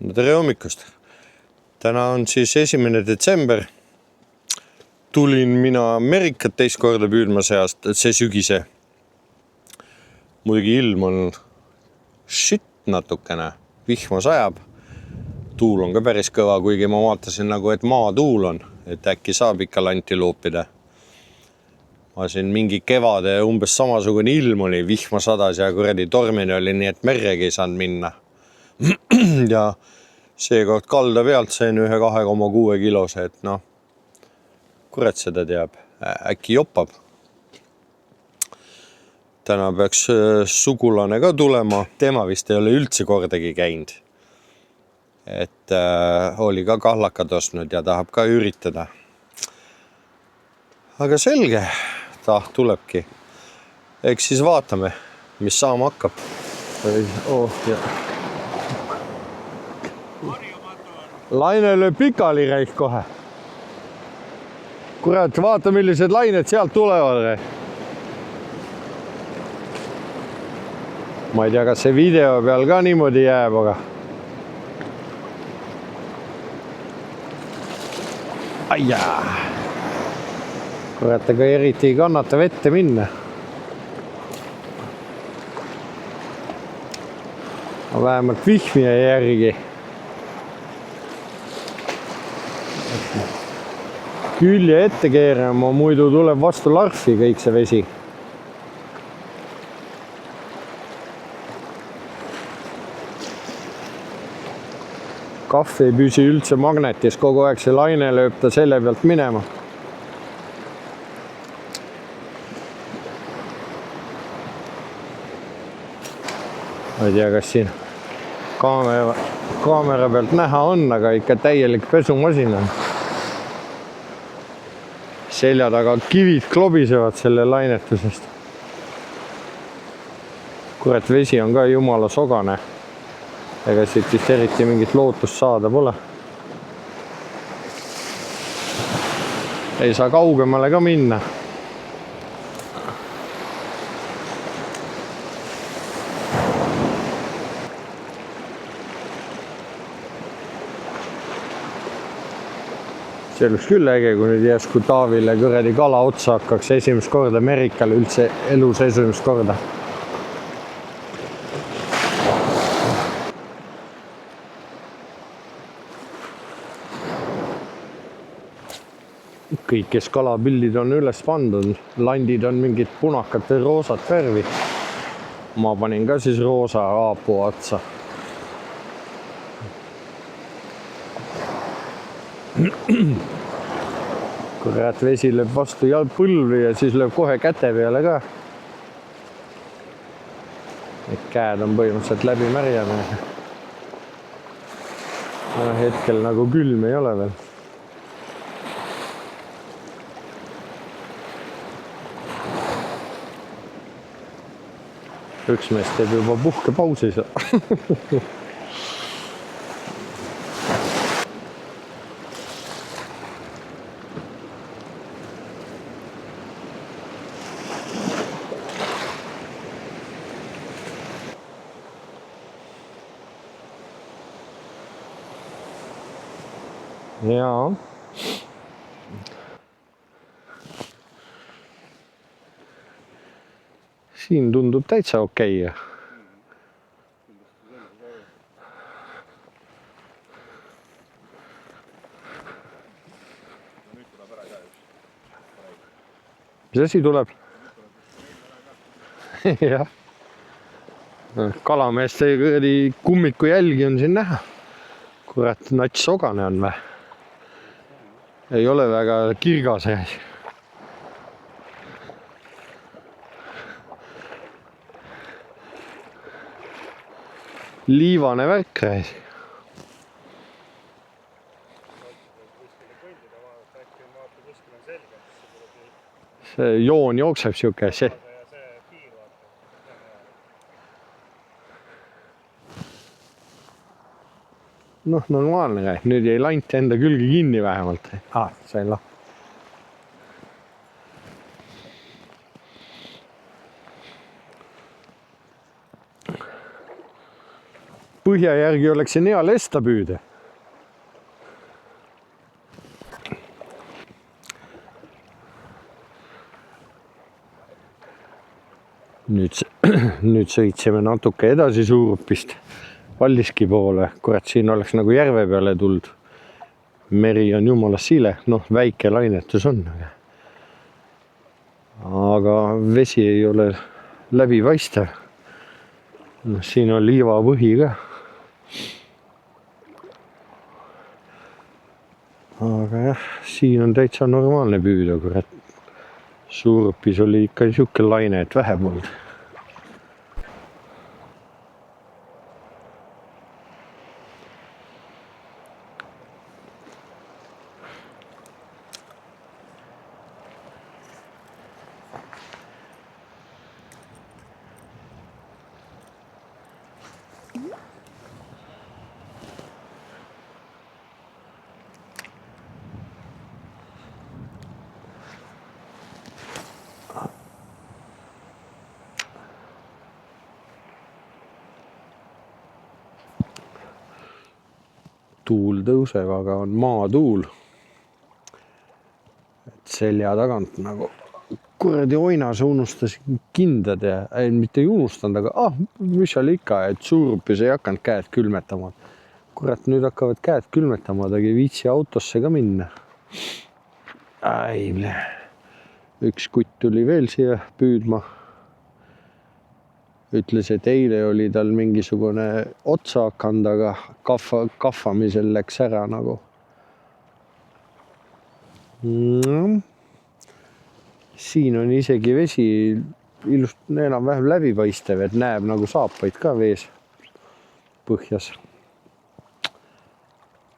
No tere hommikust. Täna on siis 1. detsember. Tulin mina Amerikat teist korda püüdma see sügise. Muidugi ilm on shit natukene. Vihma sajab. Tuul on ka päris kõva, kuigi ma vaatasin nagu, et maatuul on. Et äkki saab ikka lanti loopida. Ma siin mingi kevade umbes samasugune ilm oli. Vihma sadas ja kuradi tormini oli nii, et merregi ei saanud minna. Ja seekord kalda pealt sain ühe 2,6 kilose, et noh, kurat seda teab, äkki jopab. Täna peaks sugulane ka tulema, tema vist ei ole üldse kordagi käinud. Et oli ka kahlakad ostnud ja tahab ka üritada. Aga selge, ta tulebki. Eks siis vaatame, mis saama hakkab. Laine lööb pikali reik kohe. Kurat, vaata millised lained sealt tulevad. Ma ei tea, kas see video peal ka niimoodi jääb, aga... Aijaa! Kurat, aga eriti ei kannata vette minna. Vähemalt vihmi jäi järgi. Külje ette keerama, muidu tuleb vastu larfi kõik see vesi. Kahv ei püsi üldse magnetis, kogu aeg see laine lööb ta selle pealt minema. Ma ei tea, kas siin kaamera pealt näha on, aga ikka täielik pesumasin on. Selja taga kivid klobisevad selle lainetusest. Kurat, vesi on ka jumala sogane. Ega siit vist eriti mingit lootust saada pole. Ei saa kaugemale ka minna. See oleks küll äge, kui nüüd jäsku Taavile kõredi kala otsa hakkaks esimest korda Amerikale üldse elus esimest korda. Kõik, kes kalapildid on üles pandud, landid on mingid punakat või roosat värvi. Ma panin ka siis roosa aapu otsa. Kurat, vesi lööb vastu jalgpõlvi ja siis lööb kohe käte peale ka. Need käed on põhimõtteliselt läbi märjane. Hetkel nagu külm ei ole veel. Üks mees teeb juba puhkepausi seal. Jaa. Siin tundub täitsa okei. Mis asi tuleb? Jah. Kalameeste kummiku jälgi on siin näha. Kurat, nats sogane on või? Ei ole väga kirgas. Liivane värk. See joon jookseb siuke. Noh, normaalne. Nüüd jäi lant enda külge kinni vähemalt. Sain lahti. põhja järgi oleks siin hea lesta püüda. Nüüd sõitsime natuke edasi Suurupist Paldiski poole. Kurat, siin oleks nagu järve peale tuld. Meri on jumala sile, väike lainetus on. Aga vesi ei ole läbipaistev. Siin on liivapõhi ka. Aga jah, siin on täitsa normaalne püüda, kurat. Suurupis oli ikka siuke laine, et vähe polnud. Tuul tõuseb, aga on maatuul. Selja tagant nagu kuradi oinas unustasin kindad ja mitte ei unustanud, aga mis oli ikka, et Suurupis ei hakanud käed külmetama. Kurat, nüüd hakkavad käed külmetama, ta ei viitsi autosse ka minna. Üks kutt tuli veel siia püüdma. Ütles, et eile oli tal mingisugune otsa hakanud, aga kahvamisel läks ära nagu. Siin on isegi vesi enam-vähem läbipaistev, et näeb nagu saapaid ka vees põhjas.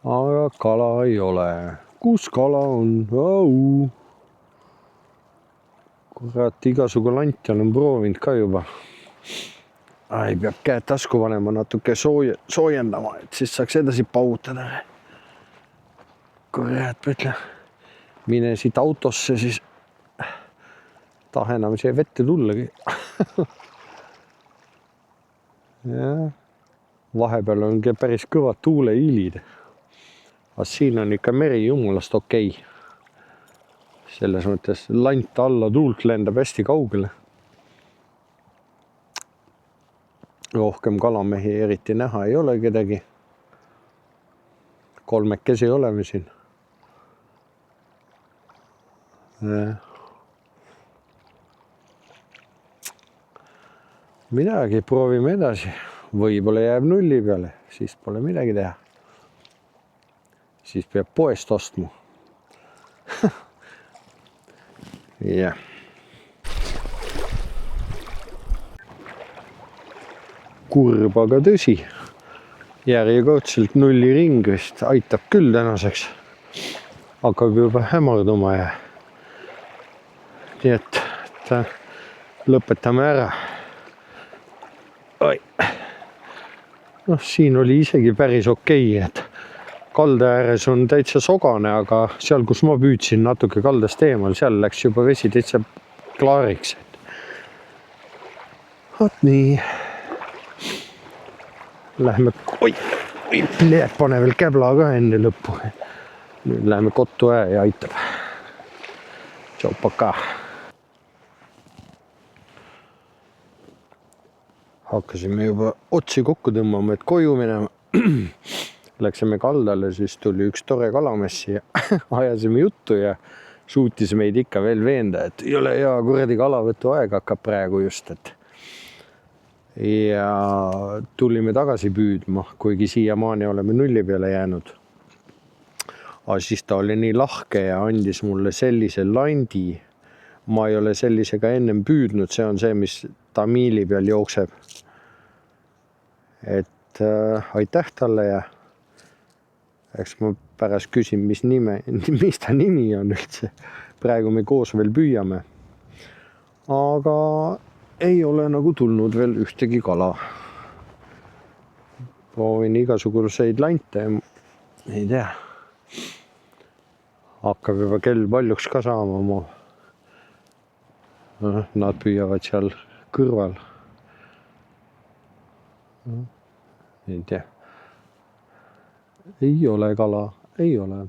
Aga kala ei ole. Kus kala on? Kurat, igasugu lantjal on proovinud ka juba. Peab käed tasku panema natuke soojendama, et siis saaks edasi pautada. Kurat, mõtle, mine siit autosse, siis taha enam siia vette tullagi. Vahepeal on päris kõvad tuulehiilid. Aga siin on ikka meri jumalast okei. Selles mõttes lant alla tuult lendab hästi kaugele. Rohkem kalamehi eriti näha ei ole kedagi. Kolmekesi oleme siin. Midagi, proovime edasi. Võib-olla jääb nulli peale, siis pole midagi teha. Siis peab poest ostma. Jah. Kurb, aga tõsi. Järjekordselt nulliring vist aitab küll tänaseks. Hakkab juba hämarduma ja nii et lõpetame ära. Siin oli isegi päris okei, et kalde ääres on täitsa sogane, aga seal, kus ma püüdsin natuke kaldast eemal, seal läks juba vesi täitsa klaariks. Vaat nii. Lähme, pane veel käbla ka enne lõppu. Nüüd läheme kottu ja aitab. Tšopaka. Hakkasime juba otsi kokku tõmbama, et koju minema. Läksime kaldale, siis tuli üks tore kalamessi ja ajasime juttu ja suutis meid ikka veel veenda, et ei ole hea kuradi kalavõtu aeg hakkab praegu just, et ja tulime tagasi püüdma, kuigi siiamaani oleme nulli peale jäänud. Aga siis ta oli nii lahke ja andis mulle sellise landi. Ma ei ole sellisega ennem püüdnud, see on see, mis Tamiili peal jookseb. Et aitäh talle ja eks ma pärast küsin, mis ta nimi on üldse. Praegu me koos veel püüame. Aga ei ole nagu tulnud veel ühtegi kala. Proovin igasuguseid lante, ei tea. Hakkab juba kell paljuks ka saama. Nad püüavad seal kõrval. ei tea. Ei ole kala, ei ole.